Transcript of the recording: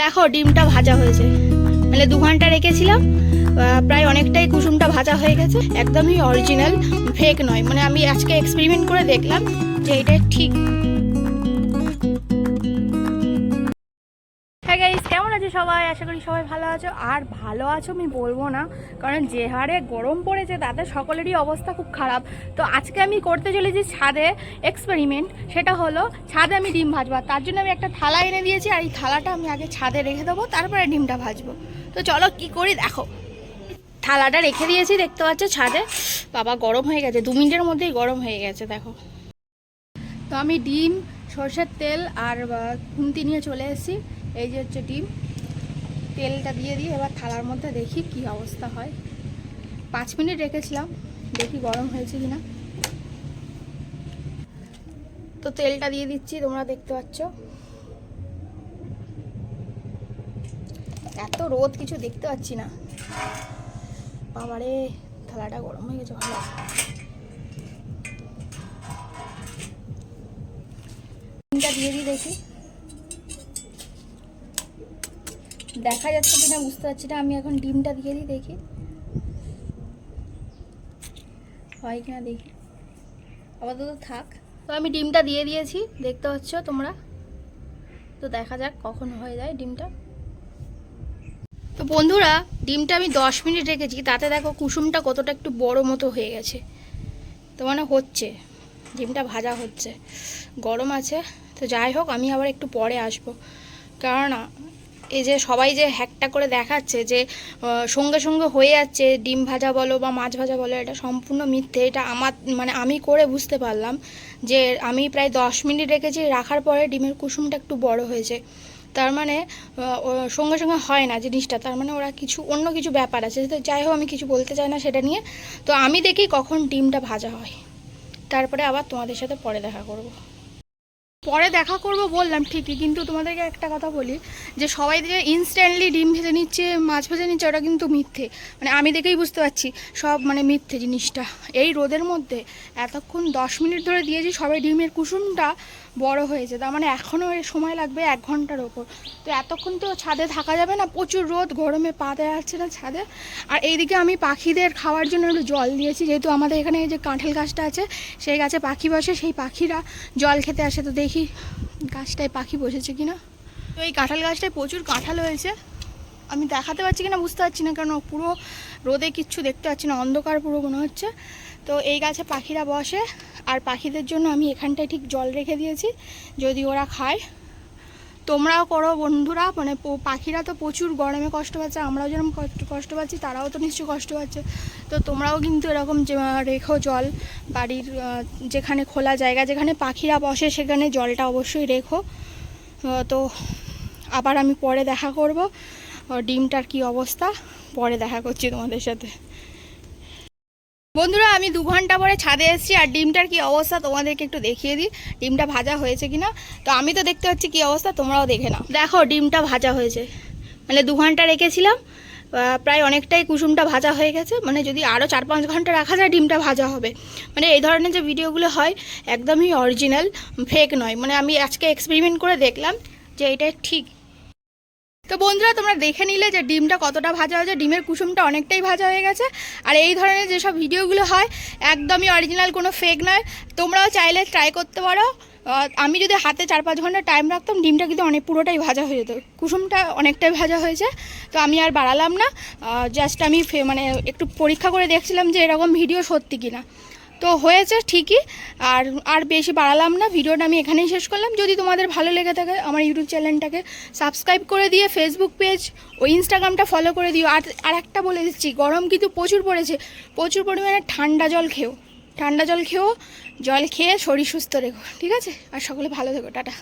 দেখো ডিমটা ভাজা হয়েছে, মানে 2 ঘন্টা রেখেছিলাম, প্রায় অনেকটাই কুসুমটা ভাজা হয়ে গেছে। একদমই অরিজিনাল, ফেক নয়। মানে আমি আজকে এক্সপেরিমেন্ট করে দেখলাম যে এটা ঠিক। হ্যাঁ গাইস, কেমন আছো সবাই? আশা করি সবাই ভালো আছো। আর ভালো আছো আমি বলবো না, কারণ যে হারে গরম পড়েছে তাতে সকলেরই অবস্থা খুব খারাপ। তো আজকে আমি করতে চলেছি ছাদে এক্সপেরিমেন্ট। সেটা হলো ছাদে আমি ডিম ভাজবো। তার জন্য আমি একটা থালা এনে দিয়েছি, আর এই থালাটা আমি আগে ছাদে রেখে দেবো, তারপরে ডিমটা ভাজবো। তো চলো কি করি দেখো। থালাটা রেখে দিয়েছি, দেখতে পাচ্ছ ছাদে। বাবা গরম হয়ে গেছে, 2 মিনিটের মধ্যেই গরম হয়ে গেছে দেখো। তো আমি ডিম, সরষের তেল আর খুন্তি নিয়ে চলে এসেছি। এই যে হচ্ছে ডিম, তেলটা দিয়ে দিই এবার থালার মধ্যে, দেখি কি অবস্থা হয়। 5 মিনিট রেখেছিলাম, দেখি গরম হয়েছে কিনা। তো তেলটা দিয়ে দিচ্ছি, তোমরা দেখতে পাচ্ছ। এত রোদ কিছু দেখতে পাচ্ছি না। বাবারে, থালাটা গরম হয়ে গেছে ভালো। ডিমটা দিয়ে দিই, দেখি দেখা যাচ্ছে কিনা বুঝতে পারছি না। আমি এখন ডিমটা দিয়ে দিই, দেখি হয় কিনা, দেখি। আপাতত থাক। তো আমি ডিমটা দিয়ে দিয়েছি, দেখতে পাচ্ছ তোমরা। তো দেখা যাক কখন হয়ে যায় ডিমটা। তো বন্ধুরা, ডিমটা আমি 10 মিনিট রেখেছি, তাতে দেখো কুসুমটা কতটা একটু বড় মতো হয়ে গেছে। তো মানে হচ্ছে, ডিমটা ভাজা হচ্ছে, গরম আছে। তো যাই হোক, আমি আবার একটু পরে আসবো, কেননা এই যে সবাই যে হ্যাকটা করে দেখাচ্ছে যে সঙ্গে সঙ্গে হয়ে যাচ্ছে ডিম ভাজা বলো বা মাছ ভাজা বলো, এটা সম্পূর্ণ মিথ্যে। এটা আমার মানে আমি করে বুঝতে পারলাম যে আমি প্রায় 10 মিনিট রেখেছি, রাখার পরে ডিমের কুসুমটা একটু বড় হয়েছে। তার মানে সঙ্গে সঙ্গে হয় না জিনিসটা, তার মানে ওরা কিছু অন্য কিছু ব্যাপার আছে। তো যাই হোক, আমি কিছু বলতে চাই না সেটা নিয়ে। তো আমি দেখি কখন ডিমটা ভাজা হয়, তারপরে আবার তোমাদের সাথে পরে দেখা করব। পরে দেখা করব বললাম ঠিকই, কিন্তু তোমাদেরকে একটা কথা বলি, যে সবাই যে ইনস্ট্যান্টলি ডিম ভেজে নিচ্ছে, মাছ ভেজে নিচ্ছে, ওটা কিন্তু মিথ্যে। মানে আমি দেখেই বুঝতে পারছি সব মানে মিথ্যে জিনিসটা। এই রোদের মধ্যে এতক্ষণ 10 মিনিট ধরে দিয়েছি, সবাই ডিমের কুসুমটা বড় হয়েছে। তার মানে এখনও সময় লাগবে 1 ঘন্টার ওপর। তো এতক্ষণ তো ছাদে থাকা যাবে না, প্রচুর রোদ, গরমে পা দেওয়া যাচ্ছে না ছাদে। আর এইদিকে আমি পাখিদের খাওয়ার জন্য একটু জল দিয়েছি, যেহেতু আমাদের এখানে এই যে কাঁঠাল গাছটা আছে, সেই গাছে পাখি বসে, সেই পাখিরা জল খেতে আসে। তো দেখি গাছটায় পাখি বসেছে কিনা। তো এই কাঁঠাল গাছটায় প্রচুর কাঁঠাল হয়েছে। আমি দেখাতে পারছি কিনা বুঝতে পারছি না, কারণ পুরো রোদে কিচ্ছু দেখতে পাচ্ছি না, অন্ধকার পুরো মনে হচ্ছে। তো এই গাছে পাখিরা বসে, আর পাখিদের জন্য আমি এখানটায় ঠিক জল রেখে দিয়েছি, যদি ওরা খায়। তোমরাও করো বন্ধুরা, মানে পাখিরা তো প্রচুর গরমে কষ্ট পাচ্ছে, আমরাও যেরকম কষ্ট পাচ্ছি, তারাও তো নিশ্চয়ই কষ্ট পাচ্ছে। তো তোমরাও কিন্তু এরকম রেখো জল বাড়ির, যেখানে খোলা জায়গা, যেখানে পাখিরা বসে, সেখানে জলটা অবশ্যই রেখো। তো আবার আমি পরে দেখা করব, ডিমটার কি অবস্থা পরে দেখা করছি তোমাদের সাথে। বন্ধুরা, আমি 2 ঘন্টা পরে ছাদে এসেছি, আর ডিমটার কি অবস্থা তোমাদেরকে একটু দেখিয়ে দিই, ডিমটা ভাজা হয়েছে কিনা। তো আমি তো দেখতে পাচ্ছি কি অবস্থা, তোমরাও দেখে নাও। দেখো ডিমটা ভাজা হয়েছে, মানে 2 ঘন্টা রেখেছিলাম, প্রায় অনেকটাই কুসুমটা ভাজা হয়ে গেছে। মানে যদি আরও 4-5 ঘন্টা রাখা যায়, ডিমটা ভাজা হবে। মানে এই ধরনের যে ভিডিওগুলো হয় একদমই অরিজিনাল, ফেক নয়। মানে আমি আজকে এক্সপেরিমেন্ট করে দেখলাম যে এটা ঠিক। তো বন্ধুরা, তোমরা দেখে নিলে যে ডিমটা কতটা ভাজা হয়েছে, ডিমের কুসুমটা অনেকটাই ভাজা হয়ে গেছে। আর এই ধরনের যেসব ভিডিওগুলো হয় একদমই অরিজিনাল, কোনো ফেক নয়। তোমরাও চাইলে ট্রাই করতে পারো। আমি যদি হাতে 4-5 ঘন্টা টাইম রাখতাম, ডিমটা কিন্তু অনেক পুরোটাই ভাজা হয়ে যেত, কুসুমটা অনেকটাই ভাজা হয়েছে। তো আমি আর বাড়ালাম না, জাস্ট আমি মানে একটু পরীক্ষা করে দেখছিলাম যে এরকম ভিডিও সত্যি কিনা। তো হয়েছে ঠিকই। আর বেশি বাড়ালাম না, ভিডিওটা আমি এখানেই শেষ করলাম। যদি তোমাদের ভালো লেগে থাকে, আমার ইউটিউব চ্যানেলটাকে সাবস্ক্রাইব করে দিয়ে ফেসবুক পেজ ও ইনস্টাগ্রামটা ফলো করে দিও। আর একটা বলে দিচ্ছি, গরম কিন্তু প্রচুর পড়েছে, প্রচুর পরিমাণে ঠান্ডা জল খেও, ঠান্ডা জল খেও, জল খেয়ে শরীর সুস্থ রেখো, ঠিক আছে? আর সকলে ভালো থেকো, টাটা।